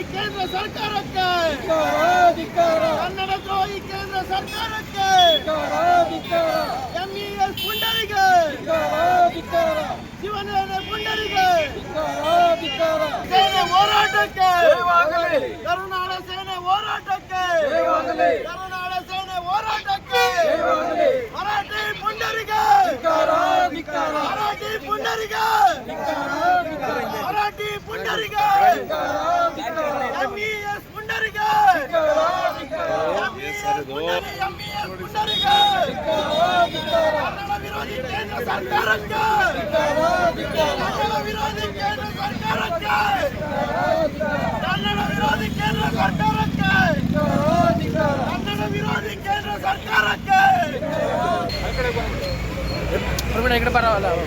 ದ್ರೋಹಿ ಕೇಂದ್ರ ಸರ್ಕಾರಕ್ಕೆ, ಕನ್ನಡ ದ್ರೋಹಿ ಕೇಂದ್ರ ಸರ್ಕಾರಕ್ಕೆ, MES ಪುಂಡರಿಗೆ, ಶಿವನೇನೆ ಪುಂಡರಿಗೆ, ಸೇನೆ ಹೋರಾಟಕ್ಕೆ, ಕರುನಾಡ ಸೇನೆ ಹೋರಾಟಕ್ಕೆ, ಕರುನಾಡ ಸೇನೆ ಹೋರಾಟಕ್ಕೆ, ಮರಾಠಿ ಪುಂಡರಿಗೆ, ಮರಾಠಿ ಪುಂಡರಿಗೆ, ಮರಾಠಿ ಪುಂಡರಿಗೆ, MES ಪುಂಡರಿಗೆ, MES ಪುಂಡರಿಗೆ, ಕನ್ನಡ ವಿರೋಧಿ ಕೇಂದ್ರ ಸರ್ಕಾರಕ್ಕೆ, ಕನ್ನಡ ವಿರೋಧಿ ಕೇಂದ್ರ ಸರ್ಕಾರಕ್ಕೆ, ಕನ್ನಡ ವಿರೋಧಿ ಕೇಂದ್ರ ಸರ್ಕಾರಕ್ಕೆ, ಕನ್ನಡ ವಿರೋಧಿ ಕೇಂದ್ರ ಸರ್ಕಾರಕ್ಕೆ. ఇక్కడ పర్వాలేదు.